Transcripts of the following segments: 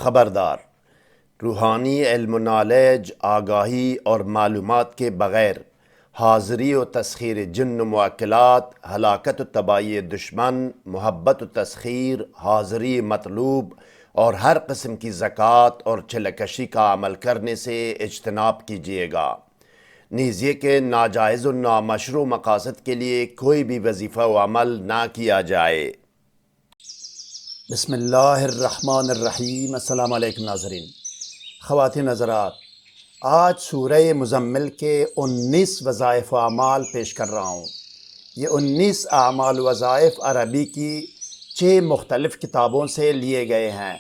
خبردار، روحانی علم و نالج، آگاہی اور معلومات کے بغیر حاضری و تسخیر جن و موکلات، ہلاکت و تباہی دشمن، محبت و تسخیر، حاضری مطلوب اور ہر قسم کی زکوٰۃ اور چلکشی کا عمل کرنے سے اجتناب کیجیے گا، نیز یہ کہ ناجائز و نامشروع مقاصد کے لیے کوئی بھی وظیفہ و عمل نہ کیا جائے۔ بسم اللہ الرحمن الرحیم۔ السلام علیکم ناظرین۔ خواتین حضرات، آج سورہ مزمل کے 19 وظائف و اعمال پیش کر رہا ہوں۔ یہ 19 اعمال و وظائف عربی کی 6 مختلف کتابوں سے لیے گئے ہیں۔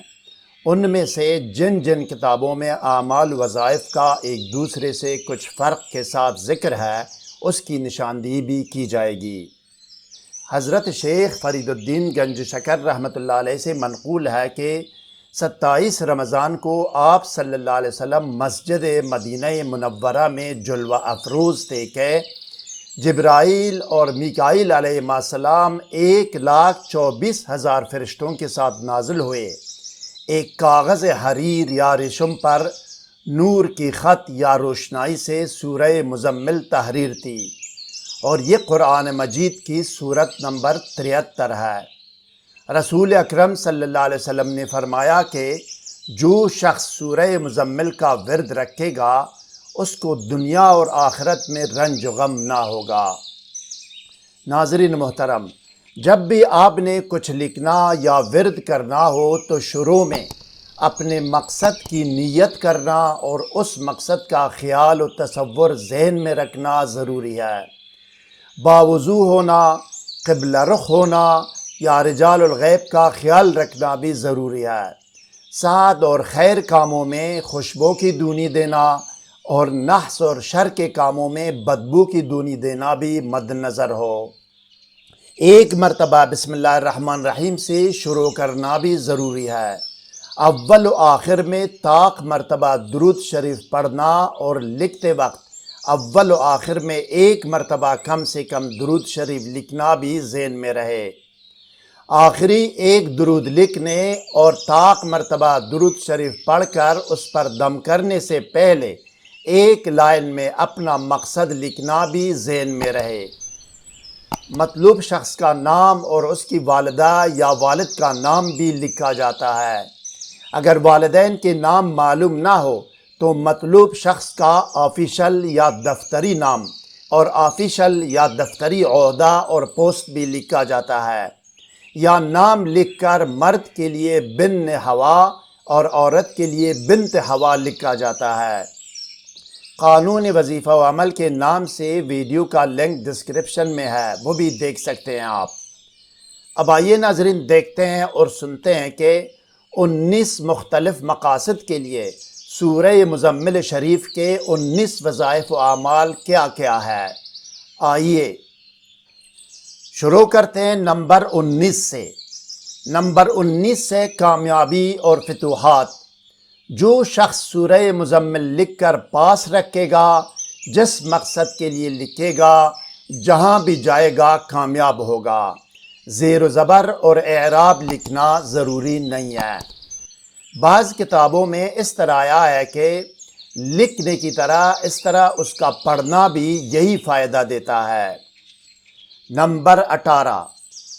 ان میں سے جن جن کتابوں میں اعمال و وظائف کا ایک دوسرے سے کچھ فرق کے ساتھ ذکر ہے، اس کی نشاندہی بھی کی جائے گی۔ حضرت شیخ فرید الدین گنج شکر رحمۃ اللہ علیہ سے منقول ہے کہ 27 رمضان کو آپ صلی اللہ علیہ وسلم مسجد مدینہ منورہ میں جلوہ افروز تھے کہ جبرائیل اور میکائیل علیہ السلام 1,24,000 فرشتوں کے ساتھ نازل ہوئے۔ ایک کاغذ حریر یا ریشم پر نور کی خط یا روشنائی سے سورہ مزمل تحریر تھی، اور یہ قرآن مجید کی سورت نمبر 73 ہے۔ رسول اکرم صلی اللہ علیہ وسلم نے فرمایا کہ جو شخص سورہ مزمل کا ورد رکھے گا اس کو دنیا اور آخرت میں رنج و غم نہ ہوگا۔ ناظرین محترم، جب بھی آپ نے کچھ لکھنا یا ورد کرنا ہو تو شروع میں اپنے مقصد کی نیت کرنا اور اس مقصد کا خیال و تصور ذہن میں رکھنا ضروری ہے۔ باوضو ہونا، قبلہ رخ ہونا یا رجال الغیب کا خیال رکھنا بھی ضروری ہے۔ سعد اور خیر کاموں میں خوشبو کی دونی دینا اور نحس اور شر کے کاموں میں بدبو کی دونی دینا بھی مد نظر ہو۔ ایک مرتبہ بسم اللہ الرحمن الرحیم سے شروع کرنا بھی ضروری ہے۔ اول و آخر میں طاق مرتبہ درود شریف پڑھنا اور لکھتے وقت اول و آخر میں 1 مرتبہ کم سے کم درود شریف لکھنا بھی ذہن میں رہے۔ آخری ایک درود لکھنے اور طاق مرتبہ درود شریف پڑھ کر اس پر دم کرنے سے پہلے ایک لائن میں اپنا مقصد لکھنا بھی ذہن میں رہے۔ مطلوب شخص کا نام اور اس کی والدہ یا والد کا نام بھی لکھا جاتا ہے۔ اگر والدین کے نام معلوم نہ ہو تو مطلوب شخص کا آفیشل یا دفتری نام اور آفیشل یا دفتری عہدہ اور پوسٹ بھی لکھا جاتا ہے، یا نام لکھ کر مرد کے لیے بن ہوا اور عورت کے لیے بنت ہوا لکھا جاتا ہے۔ قانون وظیفہ و عمل کے نام سے ویڈیو کا لنک ڈسکرپشن میں ہے، وہ بھی دیکھ سکتے ہیں آپ۔ اب آئیے ناظرین دیکھتے ہیں اور سنتے ہیں کہ 19 مختلف مقاصد کے لیے سورہ مزمل شریف کے 19 وظائف و اعمال کیا کیا ہے۔ آئیے شروع کرتے ہیں نمبر 19 سے۔ نمبر 19 سے کامیابی اور فتوحات۔ جو شخص سورہ مزمل لکھ کر پاس رکھے گا، جس مقصد کے لیے لکھے گا، جہاں بھی جائے گا کامیاب ہوگا۔ زیر و زبر اور اعراب لکھنا ضروری نہیں ہے۔ بعض کتابوں میں اس طرح آیا ہے کہ لکھنے کی طرح اس طرح اس کا پڑھنا بھی یہی فائدہ دیتا ہے۔ نمبر 18،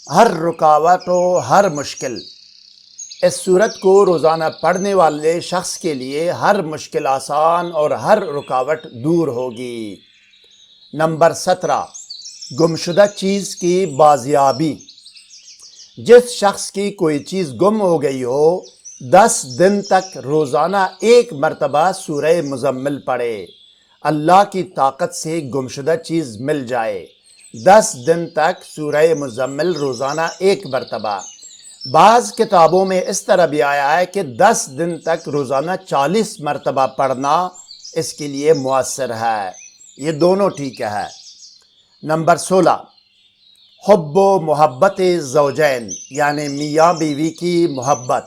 ہر رکاوٹ و ہر مشکل۔ اس سورت کو روزانہ پڑھنے والے شخص کے لیے ہر مشکل آسان اور ہر رکاوٹ دور ہوگی۔ نمبر 17، گمشدہ چیز کی بازیابی۔ جس شخص کی کوئی چیز گم ہو گئی ہو، 10 دن تک روزانہ 1 مرتبہ سورہ مزمل پڑھے، اللہ کی طاقت سے گمشدہ چیز مل جائے۔ 10 دن تک سورہ مزمل روزانہ 1 مرتبہ۔ بعض کتابوں میں اس طرح بھی آیا ہے کہ 10 دن تک روزانہ 40 مرتبہ پڑھنا اس کے لیے مؤثر ہے۔ یہ دونوں ٹھیک ہے۔ نمبر 16، حب و محبت زوجین، یعنی میاں بیوی کی محبت۔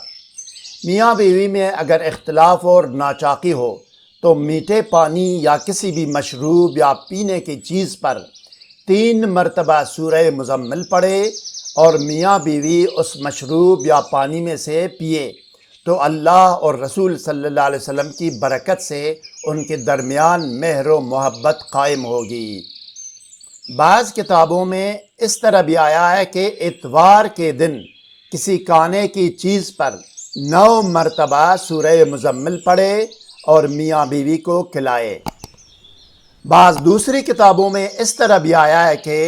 میاں بیوی میں اگر اختلاف اور ناچاقی ہو تو میٹھے پانی یا کسی بھی مشروب یا پینے کی چیز پر 3 مرتبہ سورہ مزمل پڑھے اور میاں بیوی اس مشروب یا پانی میں سے پیے تو اللہ اور رسول صلی اللہ علیہ وسلم کی برکت سے ان کے درمیان مہر و محبت قائم ہوگی۔ بعض کتابوں میں اس طرح بھی آیا ہے کہ اتوار کے دن کسی کھانے کی چیز پر 9 مرتبہ سورہ مزمل پڑھے اور میاں بیوی کو کھلائے۔ بعض دوسری کتابوں میں اس طرح بھی آیا ہے کہ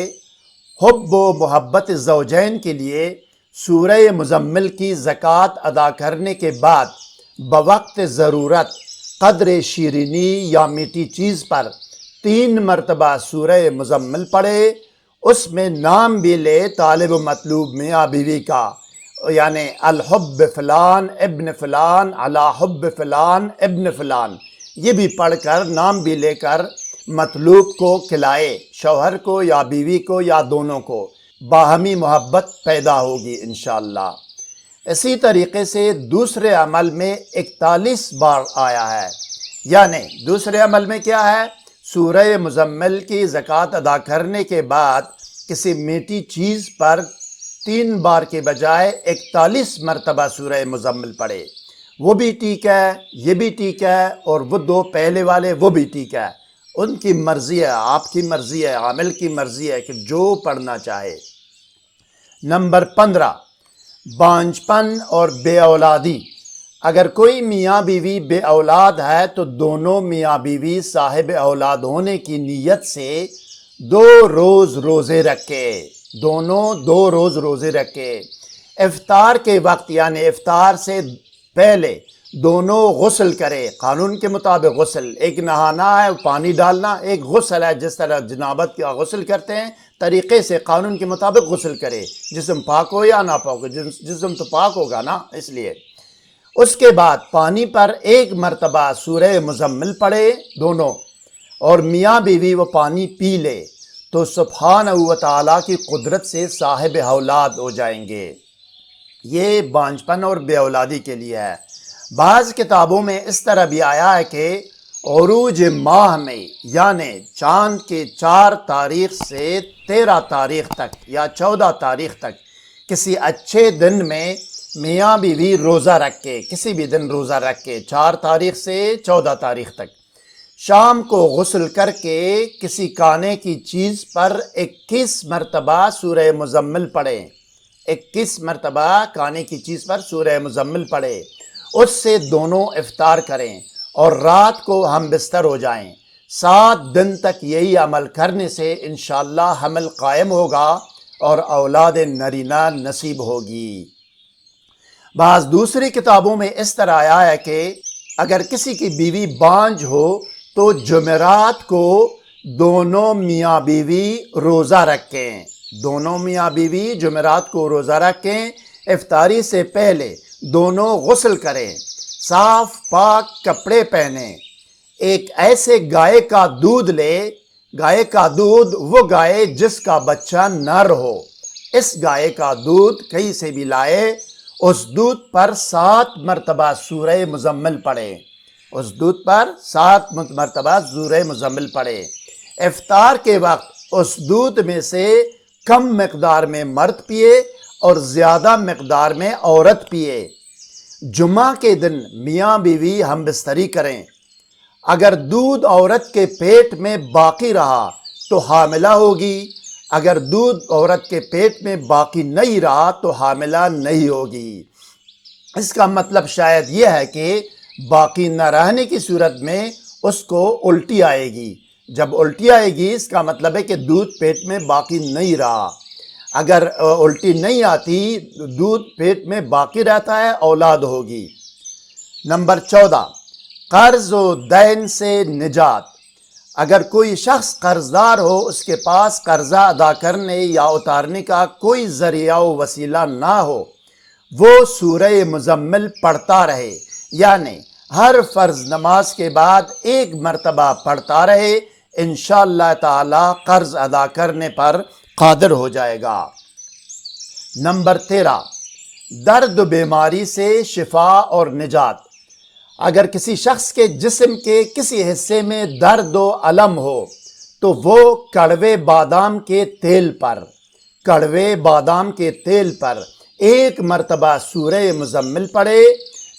حب و محبت زوجین کے لیے سورہ مزمل کی زکوٰۃ ادا کرنے کے بعد بوقت ضرورت قدر شیرینی یا میٹھی چیز پر 3 مرتبہ سورہ مزمل پڑھے، اس میں نام بھی لے طالب و مطلوب میاں بیوی کا، یعنی الحب فلان ابن فلان علی حب فلان ابن فلان، یہ بھی پڑھ کر نام بھی لے کر مطلوب کو کھلائے، شوہر کو یا بیوی کو یا دونوں کو، باہمی محبت پیدا ہوگی انشاءاللہ۔ اسی طریقے سے دوسرے عمل میں 41 بار آیا ہے، یعنی دوسرے عمل میں کیا ہے؟ سورہ مزمل کی زکوٰۃ ادا کرنے کے بعد کسی میٹھی چیز پر 3 بار کے بجائے 41 مرتبہ سورہ مزمل پڑھے، وہ بھی ٹھیک ہے، یہ بھی ٹھیک ہے، اور وہ 2 پہلے والے وہ بھی ٹھیک ہے۔ ان کی مرضی ہے، آپ کی مرضی ہے، عامل کی مرضی ہے کہ جو پڑھنا چاہے۔ نمبر 15، بانجھپن اور بے اولادی۔ اگر کوئی میاں بیوی بے اولاد ہے تو دونوں میاں بیوی صاحب اولاد ہونے کی نیت سے 2 روز روزے رکھے، دونوں 2 روز روزے رکھے۔ افطار کے وقت یعنی افطار سے پہلے دونوں غسل کرے، قانون کے مطابق غسل، ایک نہانا ہے پانی ڈالنا، ایک غسل ہے جس طرح جنابت کا غسل کرتے ہیں، طریقے سے قانون کے مطابق غسل کرے، جسم پاک ہو یا نہ پاک ہو، جسم تو پاک ہوگا نا، اس لیے۔ اس کے بعد پانی پر 1 مرتبہ سورہ مزمل پڑھے دونوں، اور میاں بیوی وہ پانی پی لے تو سبحانہ و تعالیٰ کی قدرت سے صاحب اولاد ہو جائیں گے۔ یہ بانجھپن اور بے اولادی کے لیے ہے۔ بعض کتابوں میں اس طرح بھی آیا ہے کہ عروج ماہ میں یعنی چاند کے 4 تاریخ سے 13 تاریخ تک یا 14 تاریخ تک کسی اچھے دن میں میاں بیوی روزہ رکھے، کسی بھی دن روزہ رکھے، 4 تاریخ سے 14 تاریخ تک، شام کو غسل کر کے کسی کھانے کی چیز پر 21 مرتبہ سورہ مزمل پڑھیں، 21 مرتبہ کھانے کی چیز پر سورہ مزمل پڑھے، اس سے دونوں افطار کریں اور رات کو ہم بستر ہو جائیں۔ 7 دن تک یہی عمل کرنے سے انشاءاللہ حمل قائم ہوگا اور اولاد نرینہ نصیب ہوگی۔ بعض دوسری کتابوں میں اس طرح آیا ہے کہ اگر کسی کی بیوی بانجھ ہو تو جمعرات کو دونوں میاں بیوی روزہ رکھیں، دونوں میاں بیوی جمعرات کو روزہ رکھیں، افطاری سے پہلے دونوں غسل کریں، صاف پاک کپڑے پہنیں، ایک ایسے گائے کا دودھ لے، گائے کا دودھ وہ گائے جس کا بچہ نر ہو، اس گائے کا دودھ کہیں سے بھی لائے، اس دودھ پر 7 مرتبہ سورہ مزمل پڑھے، اس دودھ پر 7 مرتبہ سورہ مزمل پڑھے۔ افطار کے وقت اس دودھ میں سے کم مقدار میں مرد پیے اور زیادہ مقدار میں عورت پیے۔ جمعہ کے دن میاں بیوی ہم بستری کریں، اگر دودھ عورت کے پیٹ میں باقی رہا تو حاملہ ہوگی، اگر دودھ عورت کے پیٹ میں باقی نہیں رہا تو حاملہ نہیں ہوگی۔ اس کا مطلب شاید یہ ہے کہ باقی نہ رہنے کی صورت میں اس کو الٹی آئے گی، جب الٹی آئے گی اس کا مطلب ہے کہ دودھ پیٹ میں باقی نہیں رہا، اگر الٹی نہیں آتی دودھ پیٹ میں باقی رہتا ہے اولاد ہوگی۔ نمبر 14، قرض و دین سے نجات۔ اگر کوئی شخص قرضدار ہو، اس کے پاس قرضہ ادا کرنے یا اتارنے کا کوئی ذریعہ و وسیلہ نہ ہو، وہ سورہ مزمل پڑھتا رہے، یعنی ہر فرض نماز کے بعد 1 مرتبہ پڑھتا رہے، انشاءاللہ تعالی قرض ادا کرنے پر قادر ہو جائے گا۔ نمبر 13، درد و بیماری سے شفا اور نجات۔ اگر کسی شخص کے جسم کے کسی حصے میں درد و الم ہو تو وہ کڑوے بادام کے تیل پر 1 مرتبہ سورہ مزمل پڑھے،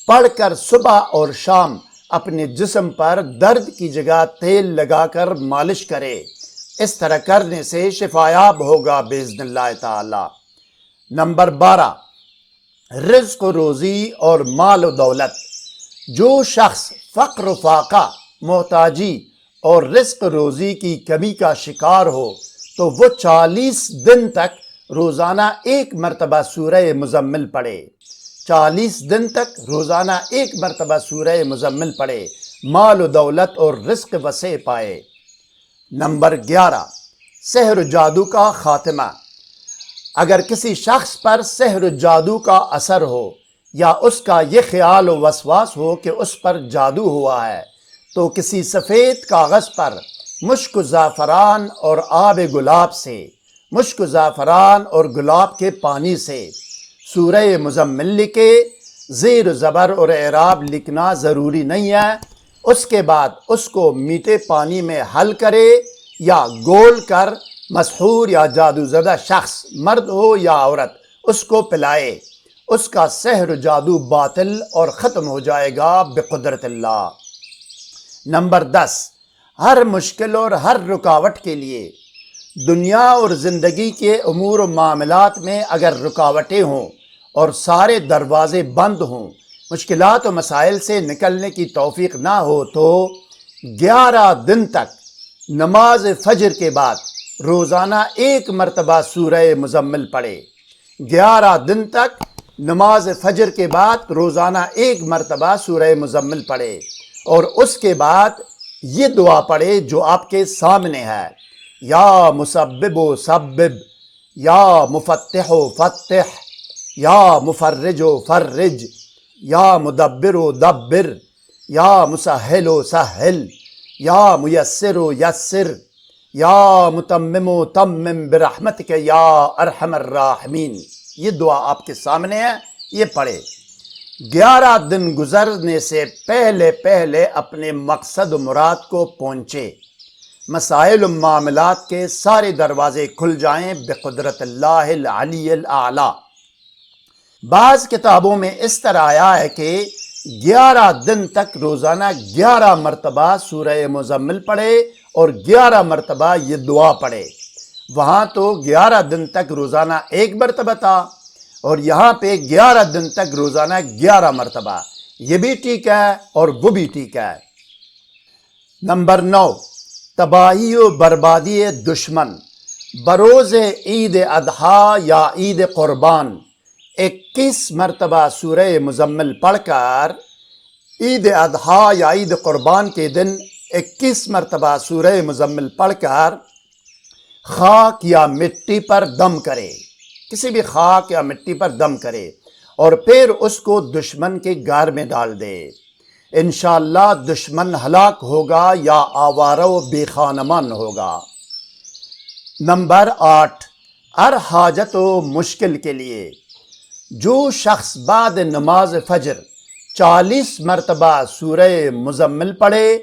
پڑھ کر صبح اور شام اپنے جسم پر درد کی جگہ تیل لگا کر مالش کرے۔ اس طرح کرنے سے شفایاب ہوگا باذن اللہ تعالی۔ نمبر 12، رزق و روزی اور مال و دولت۔ جو شخص فقر و فاقہ، محتاجی اور رزق روزی کی کمی کا شکار ہو تو وہ 40 دن تک روزانہ ایک مرتبہ سورہ مزمل پڑھے۔ 40 دن تک روزانہ ایک مرتبہ سورہ مزمل پڑھے، مال و دولت اور رزق وسع پائے۔ نمبر 11، سحر و جادو کا خاتمہ۔ اگر کسی شخص پر سحر و جادو کا اثر ہو یا اس کا یہ خیال و وسواس ہو کہ اس پر جادو ہوا ہے تو کسی سفید کاغذ پر مشک و زعفران اور آب گلاب سے، مشک و زعفران اور گلاب کے پانی سے سورہ مزمل لکھے۔ زیر و زبر اور اعراب لکھنا ضروری نہیں ہے۔ اس کے بعد اس کو میٹھے پانی میں حل کرے یا گول کر مسحور یا جادو زدہ شخص، مرد ہو یا عورت، اس کو پلائے۔ اس کا سحر و جادو باطل اور ختم ہو جائے گا بقدرت اللہ۔ نمبر 10، ہر مشکل اور ہر رکاوٹ کے لیے دنیا اور زندگی کے امور و معاملات میں اگر رکاوٹیں ہوں اور سارے دروازے بند ہوں، مشکلات و مسائل سے نکلنے کی توفیق نہ ہو تو 11 دن تک نماز فجر کے بعد روزانہ ایک مرتبہ سورہ مزمل پڑھے۔ 11 دن تک نماز فجر کے بعد روزانہ ایک مرتبہ سورہ مزمل پڑھے اور اس کے بعد یہ دعا پڑھے جو آپ کے سامنے ہے: یا مسبب و سبب، یا مفتح و فتح، یا مفرج و فرج، یا مدبر و دبر، یا مسہل و سہل، یا میسر و یسر، یا متمم و تمم برحمتک یا ارحم الراحمین۔ یہ دعا آپ کے سامنے ہے، یہ پڑھے۔ 11 دن گزرنے سے پہلے پہلے اپنے مقصد و مراد کو پہنچے، مسائل و معاملات کے سارے دروازے کھل جائیں بقدرت اللہ العلی الاعلی۔ بعض کتابوں میں اس طرح آیا ہے کہ 11 دن تک روزانہ 11 مرتبہ سورہ مزمل پڑھے اور 11 مرتبہ یہ دعا پڑھے۔ وہاں تو 11 دن تک روزانہ ایک مرتبہ تھا اور یہاں پہ 11 دن تک روزانہ 11 مرتبہ۔ یہ بھی ٹھیک ہے اور وہ بھی ٹھیک ہے۔ نمبر 9، تباہی و بربادی دشمن۔ بروز عید اضحیٰ یا عید قربان 21 مرتبہ سورہ مزمل پڑھ کر، عید اضحیٰ یا عید قربان کے دن 21 مرتبہ سورہ مزمل پڑھ کر خاک یا مٹی پر دم کرے، کسی بھی خاک یا مٹی پر دم کرے اور پھر اس کو دشمن کے گھر میں ڈال دے۔ انشاءاللہ دشمن ہلاک ہوگا یا آوارہ و بے خانمان ہوگا۔ نمبر 8، ہر حاجت و مشکل کے لیے جو شخص بعد نماز فجر 40 مرتبہ سورہ مزمل پڑھے،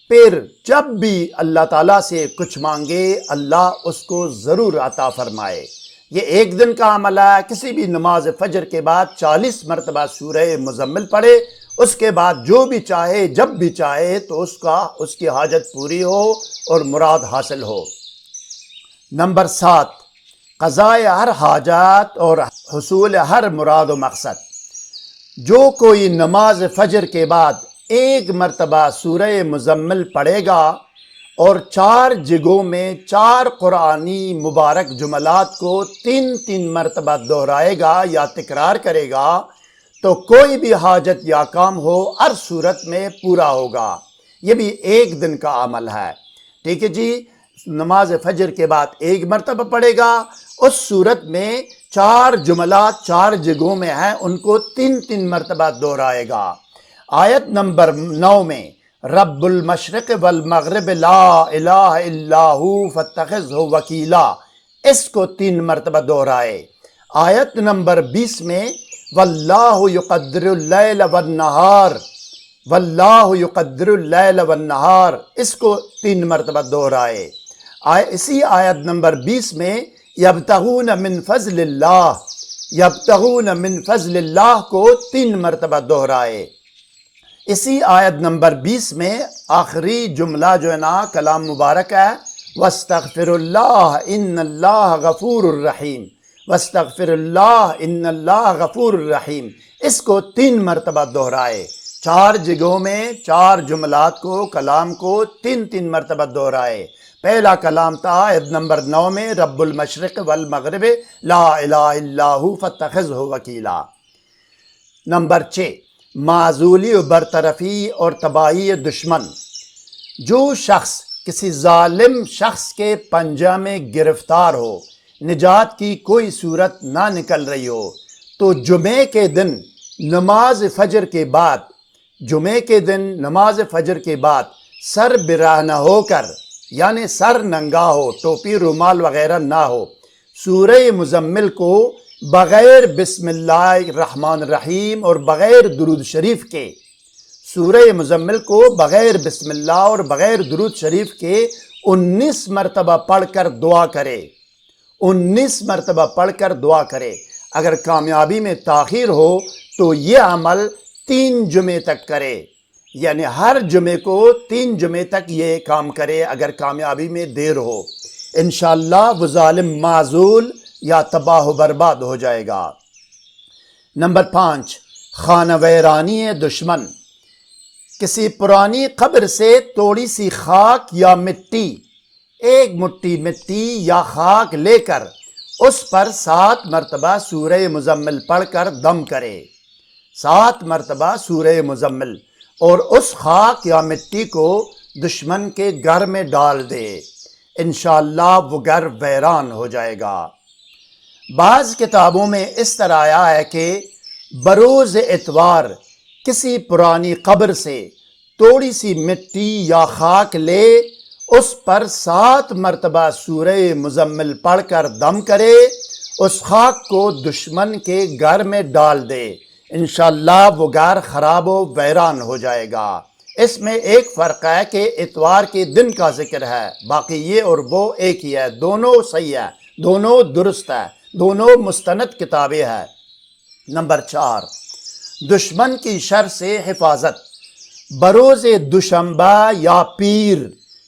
پھر جب بھی اللہ تعالیٰ سے کچھ مانگے اللہ اس کو ضرور عطا فرمائے۔ یہ ایک دن کا عمل ہے۔ کسی بھی نماز فجر کے بعد 40 مرتبہ سورہ مزمل پڑھے، اس کے بعد جو بھی چاہے جب بھی چاہے تو اس کی حاجت پوری ہو اور مراد حاصل ہو۔ نمبر 7، قضائے ہر حاجات اور حصول ہر مراد و مقصد۔ جو کوئی نماز فجر کے بعد ایک مرتبہ سورہ مزمل پڑھے گا اور 4 جگہوں میں 4 قرآنی مبارک جملات کو 3 مرتبہ دہرائے گا یا تکرار کرے گا تو کوئی بھی حاجت یا کام ہو ہر صورت میں پورا ہوگا۔ یہ بھی ایک دن کا عمل ہے۔ ٹھیک ہے جی، نماز فجر کے بعد ایک مرتبہ پڑھے گا، اس صورت میں 4 جملات 4 جگہوں میں ہیں، ان کو 3 مرتبہ دہرائے گا۔ آیت نمبر 9 میں رب المشرق والمغرب لا الہ الا ہو فاتخذہ وکیلا، اس کو 3 مرتبہ دہرائے۔ آیت نمبر 20 میں واللہ یقدر اللیل والنہار، واللہ یقدر اللیل والنہار، اس کو 3 مرتبہ دہرائے۔ اسی آیت نمبر 20 میں یبتغون من فضل اللہ، یبتغون من فضل اللہ کو 3 مرتبہ دہرائے۔ اسی آیت نمبر 20 میں آخری جملہ جو ہے نا کلام مبارک ہے، وَاسْتَغْفِرُ اللَّهَ إِنَّ اللَّهَ غَفُورٌ رَحِيمٌ، وَاسْتَغْفِرُ اللَّهَ إِنَّ اللَّهَ غَفُورٌ رَحِيمٌ، اس کو 3 مرتبہ دہرائے۔ 4 جگہوں میں 4 جملات کو، کلام کو 3 مرتبہ دہرائے۔ پہلا کلام تھا آیت نمبر 9 میں، رب المشرق والمغرب لا الہ الا ہو فاتخذہ وکیلا۔ نمبر 6، معزولی و برطرفی اور تباہی دشمن۔ جو شخص کسی ظالم شخص کے پنجہ میں گرفتار ہو، نجات کی کوئی صورت نہ نکل رہی ہو، تو جمعے کے دن نماز فجر کے بعد سر براہ نہ ہو کر، یعنی سر ننگا ہو، ٹوپی رومال وغیرہ نہ ہو، سورہ مزمل کو بغیر بسم اللہ الرحمن الرحیم اور بغیر درود شریف کے، سورہ مزمل کو بغیر بسم اللہ اور بغیر درود شریف کے 19 مرتبہ پڑھ کر دعا کرے، 19 مرتبہ پڑھ کر دعا کرے۔ اگر کامیابی میں تاخیر ہو تو یہ عمل 3 جمعے تک کرے، یعنی ہر جمعے کو 3 جمعے تک یہ کام کرے اگر کامیابی میں دیر ہو۔ انشاءاللہ وہ ظالم معزول یا تباہ و برباد ہو جائے گا۔ نمبر 5، خانہ ویرانی دشمن۔ کسی پرانی قبر سے تھوڑی سی خاک یا مٹی، 1 مٹھی مٹی یا خاک لے کر اس پر 7 مرتبہ سورہ مزمل پڑھ کر دم کرے، 7 مرتبہ سورہ مزمل، اور اس خاک یا مٹی کو دشمن کے گھر میں ڈال دے، انشاءاللہ وہ گھر ویران ہو جائے گا۔ بعض کتابوں میں اس طرح آیا ہے کہ بروز اتوار کسی پرانی قبر سے تھوڑی سی مٹی یا خاک لے، اس پر 7 مرتبہ سورہ مزمل پڑھ کر دم کرے، اس خاک کو دشمن کے گھر میں ڈال دے، انشاءاللہ وہ گھر خراب و ویران ہو جائے گا۔ اس میں ایک فرق ہے کہ اتوار کے دن کا ذکر ہے، باقی یہ اور وہ ایک ہی ہے، دونوں صحیح ہے، دونوں درست ہے، دونوں مستند کتابیں ہیں۔ نمبر 4، دشمن کی شر سے حفاظت۔ بروز دوشنبہ یا پیر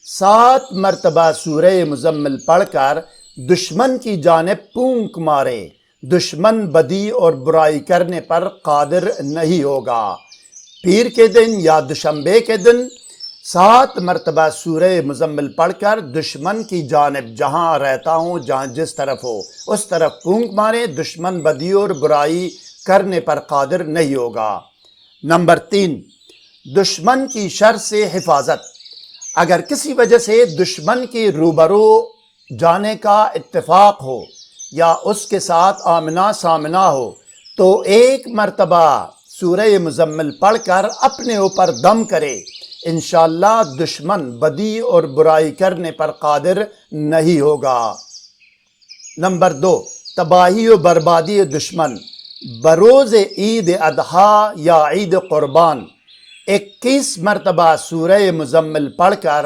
7 مرتبہ سورہ مزمل پڑھ کر دشمن کی جانب پونک مارے، دشمن بدی اور برائی کرنے پر قادر نہیں ہوگا۔ پیر کے دن یا دوشنبے کے دن 7 مرتبہ سورہ مزمل پڑھ کر دشمن کی جانب، جہاں رہتا ہوں، جہاں جس طرف ہو اس طرف پونک مارے، دشمن بدی اور برائی کرنے پر قادر نہیں ہوگا۔ نمبر 3، دشمن کی شر سے حفاظت۔ اگر کسی وجہ سے دشمن کی روبرو جانے کا اتفاق ہو یا اس کے ساتھ آمنا سامنا ہو تو 1 مرتبہ سورہ مزمل پڑھ کر اپنے اوپر دم کرے، انشاءاللہ دشمن بدی اور برائی کرنے پر قادر نہیں ہوگا۔ نمبر 2، تباہی و بربادی دشمن۔ بروز عید اضحیٰ یا عید قربان 21 مرتبہ سورہ مزمل پڑھ کر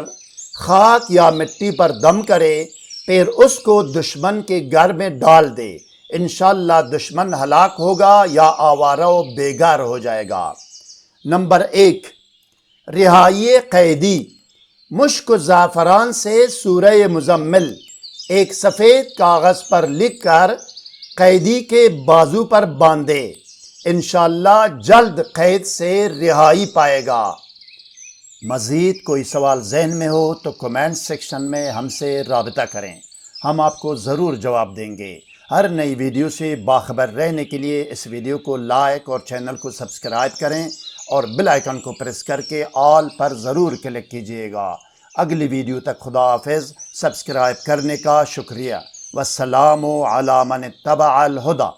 خاک یا مٹی پر دم کرے، پھر اس کو دشمن کے گھر میں ڈال دے، انشاءاللہ دشمن ہلاک ہوگا یا آوارہ و بے گھر ہو جائے گا۔ نمبر 1، رہائی قیدی۔ مشک و زعفران سے سورہ مزمل ایک سفید کاغذ پر لکھ کر قیدی کے بازو پر باندھے، انشاءاللہ جلد قید سے رہائی پائے گا۔ مزید کوئی سوال ذہن میں ہو تو کمنٹ سیکشن میں ہم سے رابطہ کریں، ہم آپ کو ضرور جواب دیں گے۔ ہر نئی ویڈیو سے باخبر رہنے کے لیے اس ویڈیو کو لائک اور چینل کو سبسکرائب کریں اور بیل آئیکن کو پریس کر کے آل پر ضرور کلک کیجئے گا۔ اگلی ویڈیو تک خدا حافظ، سبسکرائب کرنے کا شکریہ۔ والسلام علی من اتبع الہدی۔